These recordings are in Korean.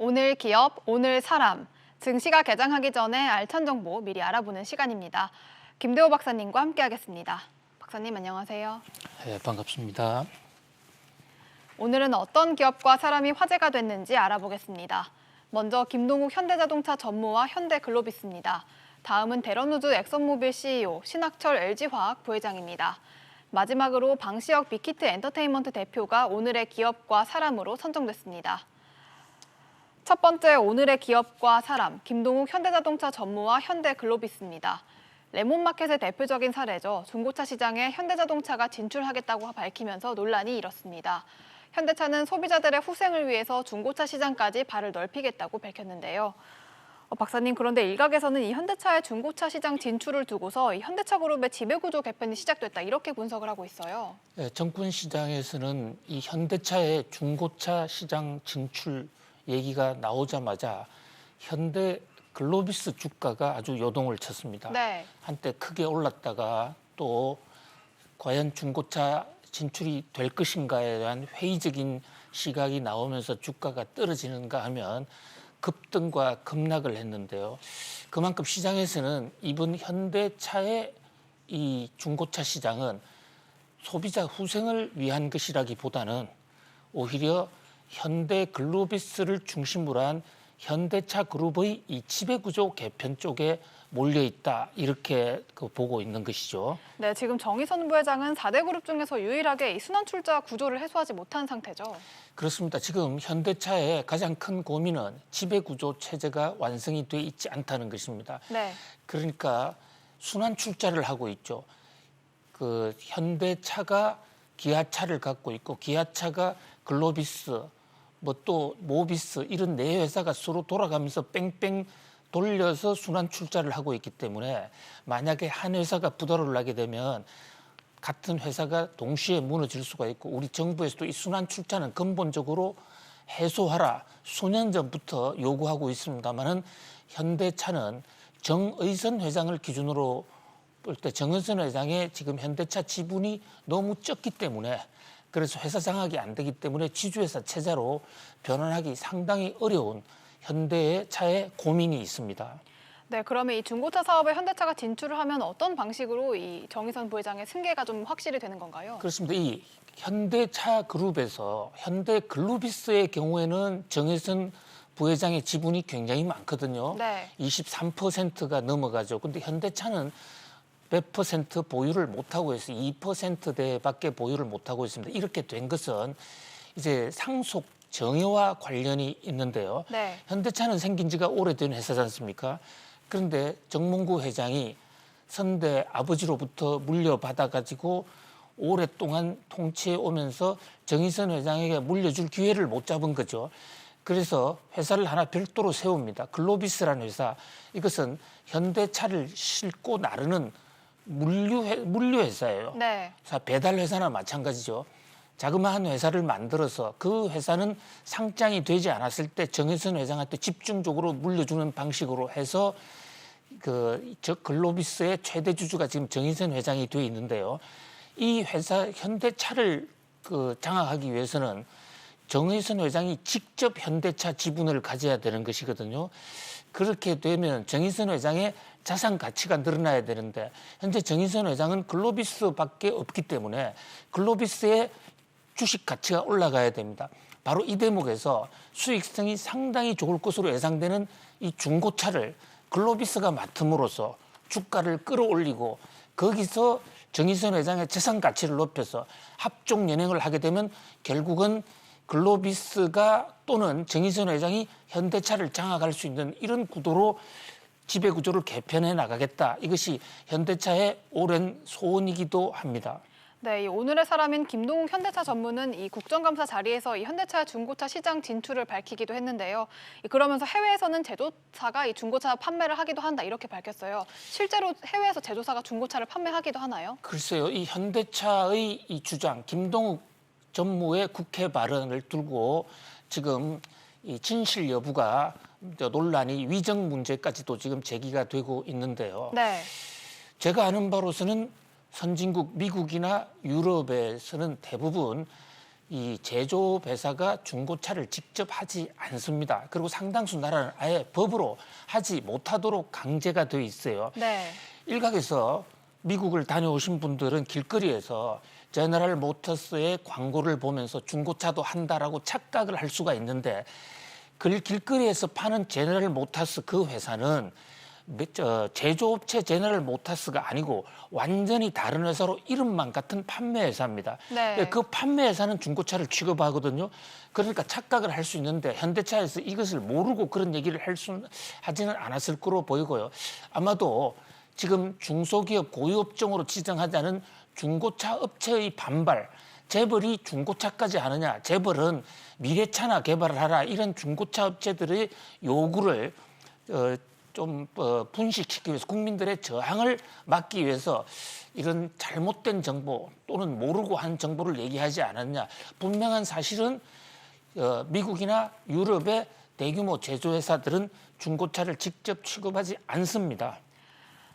오늘 기업, 오늘 사람. 증시가 개장하기 전에 알찬 정보 미리 알아보는 시간입니다. 김대호 박사님과 함께하겠습니다. 박사님 안녕하세요. 네, 반갑습니다. 오늘은 어떤 기업과 사람이 화제가 됐는지 알아보겠습니다. 먼저 김동욱 현대자동차 전무와 현대글로비스입니다. 다음은 대런우즈 엑선모빌 CEO 신학철 LG화학 부회장입니다. 마지막으로 방시혁 빅히트 엔터테인먼트 대표가 오늘의 기업과 사람으로 선정됐습니다. 첫 번째 오늘의 기업과 사람, 김동욱 현대자동차 전무와 현대글로비스입니다. 레몬마켓의 대표적인 사례죠. 중고차 시장에 현대자동차가 진출하겠다고 밝히면서 논란이 일었습니다. 현대차는 소비자들의 후생을 위해서 중고차 시장까지 발을 넓히겠다고 밝혔는데요. 박사님, 그런데 일각에서는 이 현대차의 중고차 시장 진출을 두고서 이 현대차그룹의 지배구조 개편이 시작됐다 이렇게 분석을 하고 있어요. 네, 정권 시장에서는 이 현대차의 중고차 시장 진출 얘기가 나오자마자 현대글로비스 주가가 아주 요동을 쳤습니다. 네. 한때 크게 올랐다가 또 과연 중고차 진출이 될 것인가에 대한 회의적인 시각이 나오면서 주가가 떨어지는가 하면 급등과 급락을 했는데요. 그만큼 시장에서는 이번 현대차의 이 중고차 시장은 소비자 후생을 위한 것이라기보다는 오히려 현대글로비스를 중심으로 한 현대차 그룹의 이 지배구조 개편 쪽에 몰려있다 이렇게 보고 있는 것이죠. 네, 지금 정의선 부회장은 4대 그룹 중에서 유일하게 이 순환출자 구조를 해소하지 못한 상태죠. 그렇습니다. 지금 현대차의 가장 큰 고민은 지배구조 체제가 완성이 돼 있지 않다는 것입니다. 네. 그러니까 순환출자를 하고 있죠. 그 현대차가 기아차를 갖고 있고 기아차가 글로비스 뭐 또 모비스 이런 네 회사가 서로 돌아가면서 뺑뺑 돌려서 순환 출자를 하고 있기 때문에 만약에 한 회사가 부도를 나게 되면 같은 회사가 동시에 무너질 수가 있고 우리 정부에서도 이 순환 출자는 근본적으로 해소하라 수년 전부터 요구하고 있습니다만은 현대차는 정의선 회장을 기준으로 볼 때 정의선 회장의 지금 현대차 지분이 너무 적기 때문에 그래서 회사 장악이 안 되기 때문에 지주회사 체제로 변환하기 상당히 어려운 현대의 차의 고민이 있습니다. 네, 그러면 이 중고차 사업에 현대차가 진출을 하면 어떤 방식으로 이 정의선 부회장의 승계가 좀 확실히 되는 건가요? 그렇습니다. 이 현대차 그룹에서 현대글로비스의 경우에는 정의선 부회장의 지분이 굉장히 많거든요. 네. 23%가 넘어가죠. 근데 현대차는 몇 퍼센트 보유를 못하고 있어요. 2%대밖에 보유를 못하고 있습니다. 이렇게 된 것은 이제 상속 정의와 관련이 있는데요. 네. 현대차는 생긴 지가 오래된 회사지 않습니까? 그런데 정몽구 회장이 선대 아버지로부터 물려받아가지고 오랫동안 통치해 오면서 정의선 회장에게 물려줄 기회를 못 잡은 거죠. 그래서 회사를 하나 별도로 세웁니다. 글로비스라는 회사. 이것은 현대차를 싣고 나르는 물류회사예요. 네. 배달 회사나 마찬가지죠. 자그마한 회사를 만들어서 그 회사는 상장이 되지 않았을 때 정의선 회장한테 집중적으로 물려주는 방식으로 해서 저 글로비스의 최대 주주가 지금 정의선 회장이 되어 있는데요. 이 회사 현대차를 장악하기 위해서는 정의선 회장이 직접 현대차 지분을 가져야 되는 것이거든요. 그렇게 되면 정의선 회장의 자산 가치가 늘어나야 되는데 현재 정의선 회장은 글로비스밖에 없기 때문에 글로비스의 주식 가치가 올라가야 됩니다. 바로 이 대목에서 수익성이 상당히 좋을 것으로 예상되는 이 중고차를 글로비스가 맡음으로써 주가를 끌어올리고 거기서 정의선 회장의 재산 가치를 높여서 합종 연행을 하게 되면 결국은 글로비스가 또는 정의선 회장이 현대차를 장악할 수 있는 이런 구도로 지배구조를 개편해 나가겠다. 이것이 현대차의 오랜 소원이기도 합니다. 네, 이 오늘의 사람인 김동욱 현대차 전무는 이 국정감사 자리에서 이 현대차 중고차 시장 진출을 밝히기도 했는데요. 그러면서 해외에서는 제조사가 이 중고차 판매를 하기도 한다 이렇게 밝혔어요. 실제로 해외에서 제조사가 중고차를 판매하기도 하나요? 글쎄요, 이 현대차의 이 주장 김동욱 전무의 국회 발언을 두고 지금 이 진실 여부가 논란이 위정 문제까지도 지금 제기가 되고 있는데요. 네. 제가 아는 바로서는 선진국 미국이나 유럽에서는 대부분 이 제조업 회사가 중고차를 직접 하지 않습니다. 그리고 상당수 나라는 아예 법으로 하지 못하도록 강제가 돼 있어요. 네. 일각에서 미국을 다녀오신 분들은 길거리에서 제너럴 모터스의 광고를 보면서 중고차도 한다라고 착각을 할 수가 있는데 그 길거리에서 파는 제너럴 모터스 그 회사는 제조업체 제너럴 모터스가 아니고 완전히 다른 회사로 이름만 같은 판매 회사입니다. 네. 그 판매 회사는 중고차를 취급하거든요. 그러니까 착각을 할 수 있는데 현대차에서 이것을 모르고 그런 얘기를 하지는 않았을 거로 보이고요. 아마도 지금 중소기업 고유업종으로 지정하자는 중고차 업체의 반발, 재벌이 중고차까지 하느냐, 재벌은 미래차나 개발을 하라 이런 중고차 업체들의 요구를 좀 분식시키기 위해서 국민들의 저항을 막기 위해서 이런 잘못된 정보 또는 모르고 한 정보를 얘기하지 않았냐. 분명한 사실은 미국이나 유럽의 대규모 제조회사들은 중고차를 직접 취급하지 않습니다.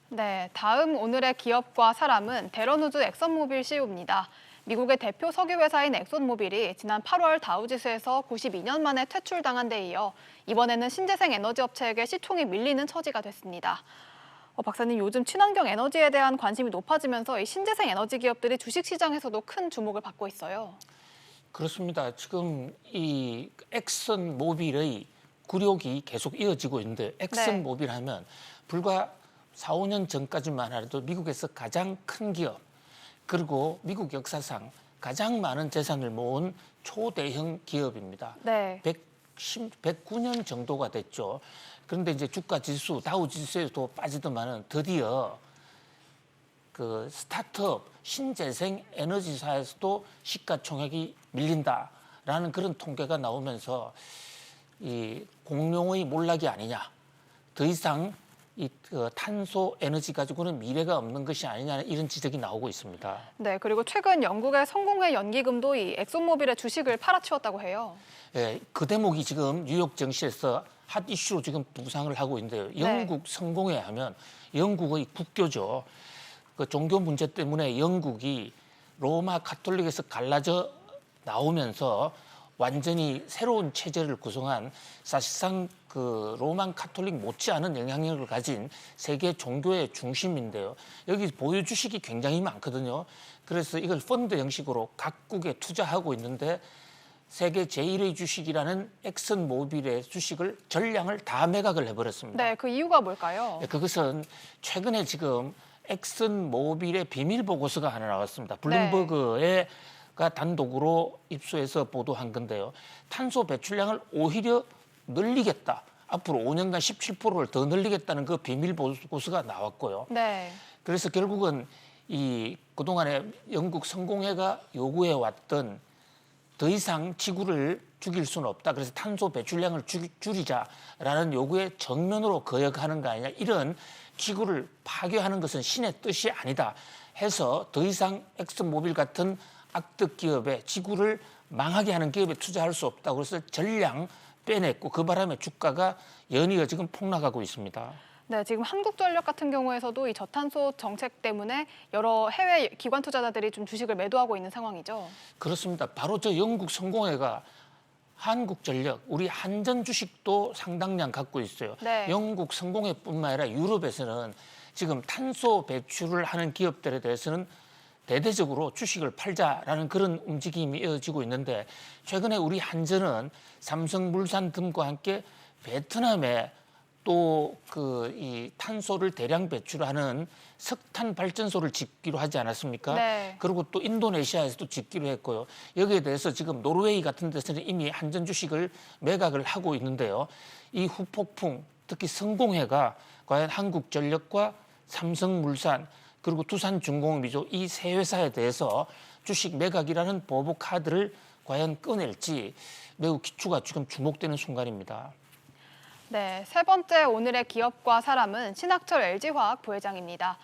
네, 다음 오늘의 기업과 사람은 대런우즈 엑선모빌 CEO입니다. 미국의 대표 석유회사인 엑손모빌이 지난 8월 다우지수에서 92년 만에 퇴출당한 데 이어 이번에는 신재생 에너지 업체에게 시총이 밀리는 처지가 됐습니다. 박사님, 요즘 친환경 에너지에 대한 관심이 높아지면서 이 신재생 에너지 기업들이 주식시장에서도 큰 주목을 받고 있어요. 그렇습니다. 지금 이 엑슨모빌의 굴욕이 계속 이어지고 있는데 엑슨모빌 하면 불과 4, 5년 전까지만 하더라도 미국에서 가장 큰 기업 그리고 미국 역사상 가장 많은 재산을 모은 초대형 기업입니다. 네. 109년 정도가 됐죠. 그런데 이제 주가 지수, 다우 지수에도 빠지더만은 드디어 그 스타트업 신재생 에너지사에서도 시가총액이 밀린다라는 그런 통계가 나오면서 이 공룡의 몰락이 아니냐. 더 이상 이 탄소 에너지 가지고는 미래가 없는 것이 아니냐 이런 지적이 나오고 있습니다. 네, 그리고 최근 영국의 성공회 연기금도 이 엑손모빌의 주식을 팔아치웠다고 해요. 예, 그 대목이 지금 뉴욕 증시에서 핫 이슈로 지금 부상을 하고 있는데요. 영국 성공회 하면 영국의 국교죠. 그 종교 문제 때문에 영국이 로마 가톨릭에서 갈라져 나오면서 완전히 새로운 체제를 구성한 사실상 그 로만 가톨릭 못지않은 영향력을 가진 세계 종교의 중심인데요. 여기 보유 주식이 굉장히 많거든요. 그래서 이걸 펀드 형식으로 각국에 투자하고 있는데 세계 제1의 주식이라는 엑슨모빌의 주식을 전량을 다 매각을 해버렸습니다. 네, 그 이유가 뭘까요? 그것은 최근에 지금 엑슨모빌의 비밀 보고서가 하나 나왔습니다. 블룸버그가 단독으로 입수해서 보도한 건데요. 탄소 배출량을 오히려 늘리겠다. 앞으로 5년간 17%를 더 늘리겠다는 그 비밀 보고서가 나왔고요. 네. 그래서 결국은 이 그동안에 영국 성공회가 요구해 왔던 더 이상 지구를 죽일 수는 없다. 그래서 탄소 배출량을 줄이자라는 요구에 정면으로 거역하는 거 아니냐. 이런 지구를 파괴하는 것은 신의 뜻이 아니다 해서 더 이상 엑슨모빌 같은 악덕 기업에 지구를 망하게 하는 기업에 투자할 수 없다고 그래서 전량 빼냈고 그 바람에 주가가 연이어 지금 폭락하고 있습니다. 네, 지금 한국전력 같은 경우에서도 이 저탄소 정책 때문에 여러 해외 기관 투자자들이 좀 주식을 매도하고 있는 상황이죠. 그렇습니다. 바로 저 영국 성공회가 한국전력, 우리 한전 주식도 상당량 갖고 있어요. 네. 영국 성공회뿐만 아니라 유럽에서는 지금 탄소 배출을 하는 기업들에 대해서는 대대적으로 주식을 팔자라는 그런 움직임이 이어지고 있는데 최근에 우리 한전은 삼성물산 등과 함께 베트남에 또 그 이 탄소를 대량 배출하는 석탄 발전소를 짓기로 하지 않았습니까? 네. 그리고 또 인도네시아에서도 짓기로 했고요. 여기에 대해서 지금 노르웨이 같은 데서는 이미 한전 주식을 매각을 하고 있는데요. 이 후폭풍, 특히 성공회가 과연 한국전력과 삼성물산 그리고 두산중공업이죠. 이 세 회사에 대해서 주식 매각이라는 보복 카드를 과연 꺼낼지 매우 기추가 지금 주목되는 순간입니다. 네, 세 번째 오늘의 기업과 사람은 신학철 LG화학 부회장입니다.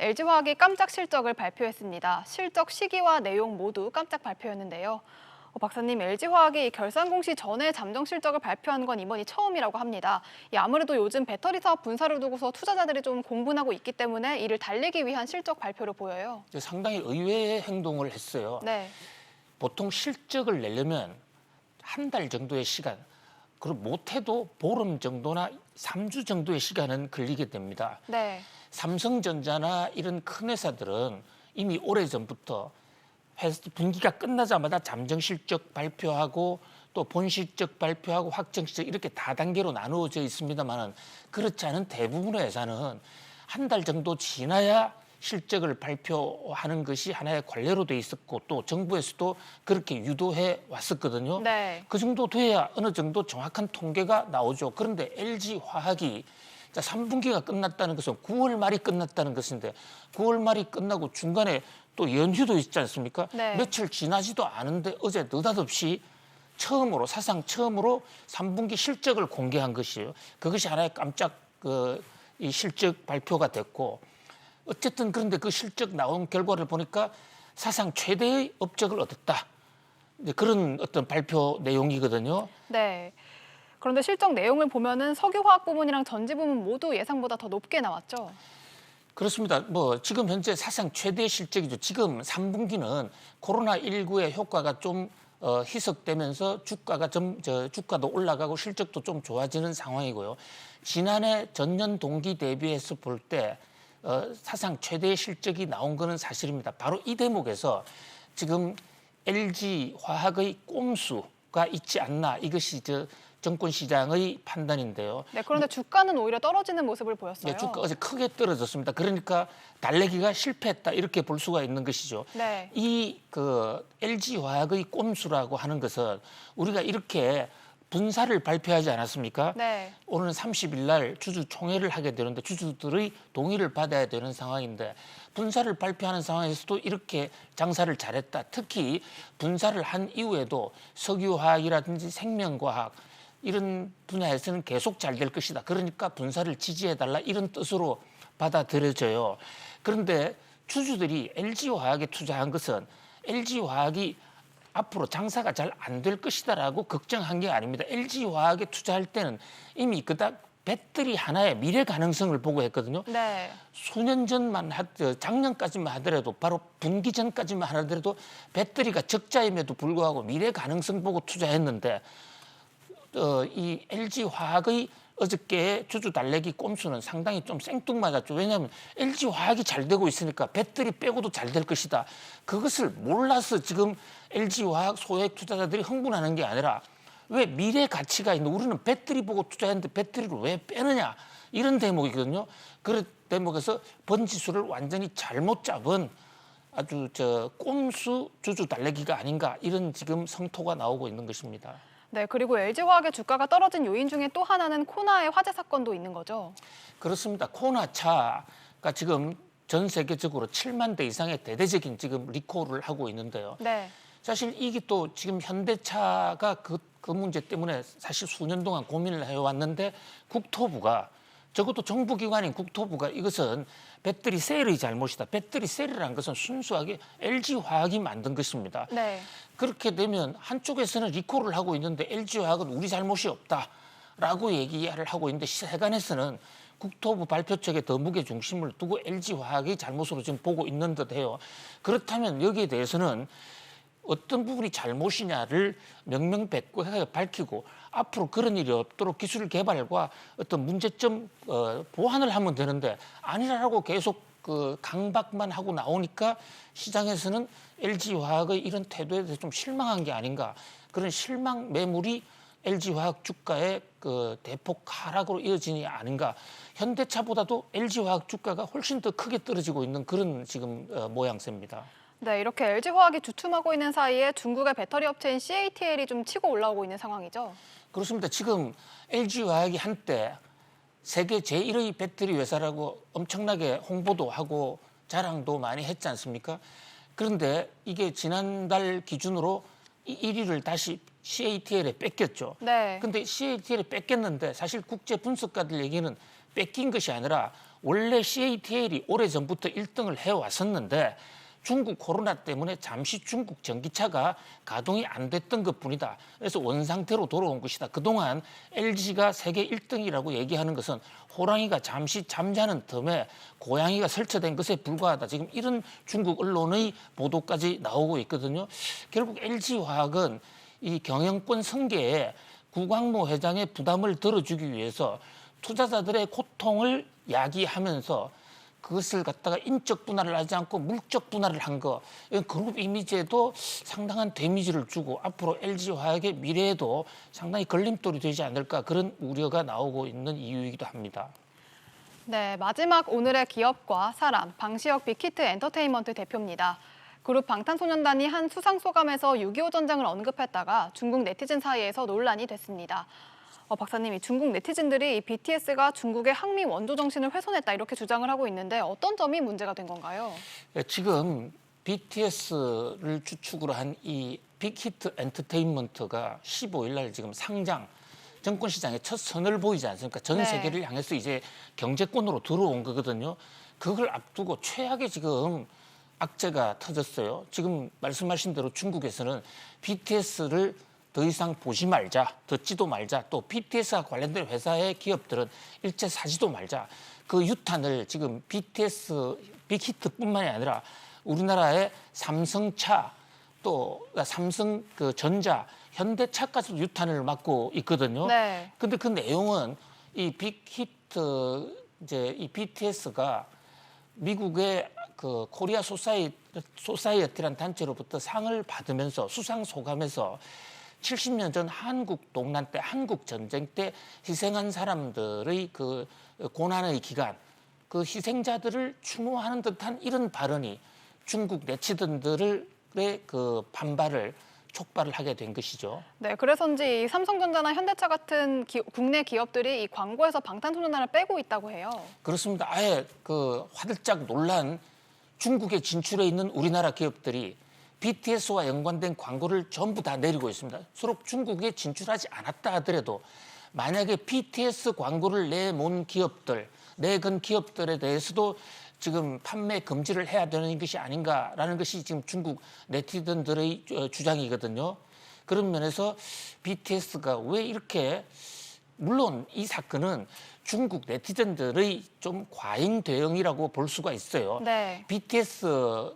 LG화학이 깜짝 실적을 발표했습니다. 실적 시기와 내용 모두 깜짝 발표였는데요. 박사님, LG화학이 결산 공시 전에 잠정 실적을 발표한 건 이번이 처음이라고 합니다. 아무래도 요즘 배터리 사업 분사를 두고서 투자자들이 좀 공분하고 있기 때문에 이를 달래기 위한 실적 발표로 보여요. 상당히 의외의 행동을 했어요. 네. 보통 실적을 내려면 한 달 정도의 시간, 그리고 못해도 보름 정도나 3주 정도의 시간은 걸리게 됩니다. 네. 삼성전자나 이런 큰 회사들은 이미 오래전부터 분기가 끝나자마자 잠정 실적 발표하고 또 본실적 발표하고 확정 실적 이렇게 다단계로 나누어져 있습니다만은 그렇지 않은 대부분의 회사는 한 달 정도 지나야 실적을 발표하는 것이 하나의 관례로 돼 있었고 또 정부에서도 그렇게 유도해 왔었거든요. 네. 그 정도 돼야 어느 정도 정확한 통계가 나오죠. 그런데 LG화학이 3분기가 끝났다는 것은 9월 말이 끝났다는 것인데 9월 말이 끝나고 중간에 또 연휴도 있지 않습니까? 네. 며칠 지나지도 않은데 어제 느닷없이 사상 처음으로 3분기 실적을 공개한 것이에요. 그것이 하나의 깜짝 이 실적 발표가 됐고 어쨌든 그런데 그 실적 나온 결과를 보니까 사상 최대의 업적을 얻었다. 그런 어떤 발표 내용이거든요. 네. 그런데 실적 내용을 보면은 석유화학 부문이랑 전지 부문 모두 예상보다 더 높게 나왔죠. 그렇습니다. 지금 현재 사상 최대 실적이죠. 지금 3분기는 코로나19의 효과가 좀 희석되면서 주가도 올라가고 실적도 좀 좋아지는 상황이고요. 지난해 전년 동기 대비해서 볼 때 사상 최대의 실적이 나온 것은 사실입니다. 바로 이 대목에서 지금 LG화학의 꼼수가 있지 않나 이것이 정권 시장의 판단인데요. 네. 그런데 주가는 오히려 떨어지는 모습을 보였어요. 예, 주가 어제 크게 떨어졌습니다. 그러니까 달래기가 실패했다 이렇게 볼 수가 있는 것이죠. 네. 이 LG화학의 꼼수라고 하는 것은 우리가 이렇게 분사를 발표하지 않았습니까? 네. 오늘 30일 날 주주총회를 하게 되는데 주주들의 동의를 받아야 되는 상황인데 분사를 발표하는 상황에서도 이렇게 장사를 잘했다. 특히 분사를 한 이후에도 석유화학이라든지 생명과학 이런 분야에서는 계속 잘 될 것이다. 그러니까 분사를 지지해달라 이런 뜻으로 받아들여져요. 그런데 주주들이 LG화학에 투자한 것은 LG화학이 앞으로 장사가 잘 안 될 것이다라고 걱정한 게 아닙니다. LG화학에 투자할 때는 이미 그닥 배터리 하나의 미래 가능성을 보고 했거든요. 네. 수년 전만 작년까지만 하더라도 바로 분기 전까지만 하더라도 배터리가 적자임에도 불구하고 미래 가능성 보고 투자했는데 이 LG화학의 어저께의 주주 달래기 꼼수는 상당히 좀 생뚱맞았죠. 왜냐하면 LG화학이 잘 되고 있으니까 배터리 빼고도 잘 될 것이다. 그것을 몰라서 지금 LG화학 소액 투자자들이 흥분하는 게 아니라 왜 미래 가치가 있는 우리는 배터리 보고 투자했는데 배터리를 왜 빼느냐 이런 대목이거든요. 그런 대목에서 번지수를 완전히 잘못 잡은 아주 꼼수 주주 달래기가 아닌가 이런 지금 성토가 나오고 있는 것입니다. 네. 그리고 LG화학의 주가가 떨어진 요인 중에 또 하나는 코나의 화재 사건도 있는 거죠. 그렇습니다. 코나차가 지금 전 세계적으로 7만 대 이상의 대대적인 지금 리콜을 하고 있는데요. 네. 사실 이게 또 지금 현대차가 그 문제 때문에 사실 수년 동안 고민을 해왔는데 국토부가 적어도 정부기관인 국토부가 이것은 배터리 셀의 잘못이다. 배터리 셀이라는 것은 순수하게 LG화학이 만든 것입니다. 네. 그렇게 되면 한쪽에서는 리콜을 하고 있는데 LG화학은 우리 잘못이 없다라고 얘기를 하고 있는데 세간에서는 국토부 발표 쪽에 더 무게 중심을 두고 LG화학의 잘못으로 지금 보고 있는 듯해요. 그렇다면 여기에 대해서는 어떤 부분이 잘못이냐를 명명백백하게 밝히고 앞으로 그런 일이 없도록 기술 개발과 어떤 문제점 보완을 하면 되는데 아니라고 계속 강박만 하고 나오니까 시장에서는 LG화학의 이런 태도에 대해서 좀 실망한 게 아닌가 그런 실망 매물이 LG화학 주가의 대폭 하락으로 이어지니 아닌가 현대차보다도 LG화학 주가가 훨씬 더 크게 떨어지고 있는 그런 지금 모양새입니다. 네, 이렇게 LG화학이 주춤하고 있는 사이에 중국의 배터리 업체인 CATL이 좀 치고 올라오고 있는 상황이죠. 그렇습니다. 지금 LG화학이 한때 세계 제1의 배터리 회사라고 엄청나게 홍보도 하고 자랑도 많이 했지 않습니까? 그런데 이게 지난달 기준으로 1위를 다시 CATL에 뺏겼죠. 네. 근데 CATL에 뺏겼는데 사실 국제 분석가들 얘기는 뺏긴 것이 아니라 원래 CATL이 오래전부터 1등을 해왔었는데 중국 코로나 때문에 잠시 중국 전기차가 가동이 안 됐던 것뿐이다. 그래서 원상태로 돌아온 것이다. 그동안 LG가 세계 1등이라고 얘기하는 것은 호랑이가 잠시 잠자는 틈에 고양이가 설치된 것에 불과하다. 지금 이런 중국 언론의 보도까지 나오고 있거든요. 결국 LG화학은 이 경영권 승계에 구광모 회장의 부담을 덜어주기 위해서 투자자들의 고통을 야기하면서 그것을 갖다가 인적 분할을 하지 않고 물적 분할을 한 거, 이건 그룹 이미지에도 상당한 데미지를 주고 앞으로 LG화학의 미래에도 상당히 걸림돌이 되지 않을까 그런 우려가 나오고 있는 이유이기도 합니다. 네, 마지막 오늘의 기업과 사람, 방시혁 빅히트 엔터테인먼트 대표입니다. 그룹 방탄소년단이 한 수상 소감에서 6.25 전쟁을 언급했다가 중국 네티즌 사이에서 논란이 됐습니다. 박사님이 중국 네티즌들이 BTS가 중국의 항미 원조 정신을 훼손했다 이렇게 주장을 하고 있는데 어떤 점이 문제가 된 건가요? 지금 BTS를 주축으로 한 이 빅히트 엔터테인먼트가 15일 날 지금 상장 정권 시장에 첫 선을 보이지 않습니까? 전 네. 세계를 향해서 이제 경제권으로 들어온 거거든요. 그걸 앞두고 최악의 지금 악재가 터졌어요. 지금 말씀하신 대로 중국에서는 BTS를 더 이상 보지 말자, 듣지도 말자, 또 BTS와 관련된 회사의 기업들은 일체 사지도 말자. 그 유탄을 지금 BTS 빅히트뿐만이 아니라 우리나라의 삼성차, 또 삼성 그 전자, 현대차까지도 유탄을 맞고 있거든요. 네. 근데 그 내용은 이 빅히트 이제 이 BTS가 미국의 그 코리아 소사이어티라는 단체로부터 상을 받으면서 수상 소감에서 70년 전 한국 동란 때 한국 전쟁 때 희생한 사람들의 그 고난의 기간, 그 희생자들을 추모하는 듯한 이런 발언이 중국 네티즌들의 그 반발을 촉발을 하게 된 것이죠. 네, 그래서인지 이 삼성전자나 현대차 같은 국내 기업들이 이 광고에서 방탄소년단을 빼고 있다고 해요. 그렇습니다. 아예 그 화들짝 놀란 중국에 진출해 있는 우리나라 기업들이 BTS와 연관된 광고를 전부 다 내리고 있습니다. 서로 중국에 진출하지 않았다 하더라도 만약에 BTS 광고를 내몬 기업들, 내건 기업들에 대해서도 지금 판매 금지를 해야 되는 것이 아닌가라는 것이 지금 중국 네티즌들의 주장이거든요. 그런 면에서 BTS가 왜 이렇게, 물론 이 사건은 중국 네티즌들의 좀 과잉 대응이라고 볼 수가 있어요. 네. BTS의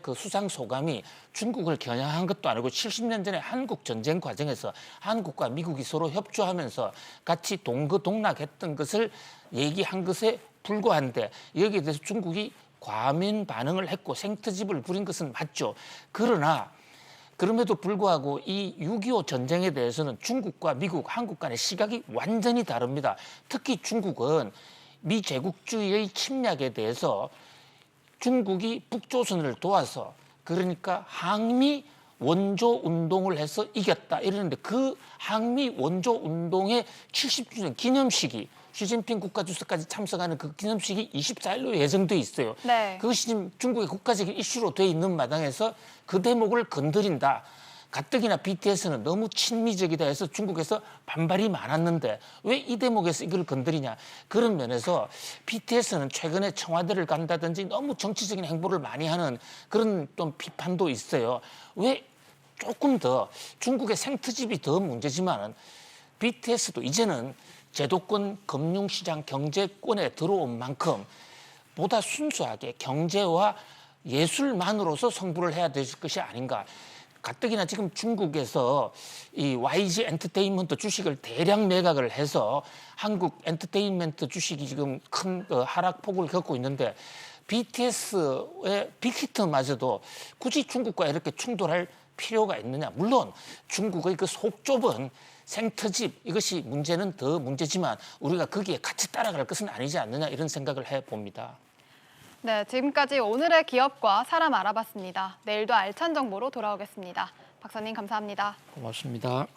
그 수상 소감이 중국을 겨냥한 것도 아니고 70년 전에 한국 전쟁 과정에서 한국과 미국이 서로 협조하면서 같이 동거동락했던 것을 얘기한 것에 불과한데 여기에 대해서 중국이 과민 반응을 했고 생트집을 부린 것은 맞죠. 그러나 그럼에도 불구하고 이 6.25 전쟁에 대해서는 중국과 미국, 한국 간의 시각이 완전히 다릅니다. 특히 중국은 미제국주의의 침략에 대해서 중국이 북조선을 도와서 그러니까 항미 원조 운동을 해서 이겼다 이러는데 그 항미 원조 운동의 70주년 기념식이 시진핑 국가주석까지 참석하는 그 기념식이 24일로 예정돼 있어요. 네. 그것이 지금 중국의 국가적인 이슈로 돼 있는 마당에서 그 대목을 건드린다. 가뜩이나 BTS는 너무 친미적이다 해서 중국에서 반발이 많았는데 왜 이 대목에서 이걸 건드리냐. 그런 면에서 BTS는 최근에 청와대를 간다든지 너무 정치적인 행보를 많이 하는 그런 좀 비판도 있어요. 왜 조금 더 중국의 생트집이 더 문제지만은 BTS도 이제는 제도권, 금융시장, 경제권에 들어온 만큼 보다 순수하게 경제와 예술만으로서 성부를 해야 될 것이 아닌가. 가뜩이나 지금 중국에서 이 YG 엔터테인먼트 주식을 대량 매각을 해서 한국 엔터테인먼트 주식이 지금 큰 하락폭을 겪고 있는데 BTS의 빅히트마저도 굳이 중국과 이렇게 충돌할 필요가 있느냐. 물론 중국의 그 속 좁은 생트집 이것이 문제는 더 문제지만 우리가 거기에 같이 따라갈 것은 아니지 않느냐 이런 생각을 해봅니다. 네, 지금까지 오늘의 기업과 사람 알아봤습니다. 내일도 알찬 정보로 돌아오겠습니다. 박사님 감사합니다. 고맙습니다.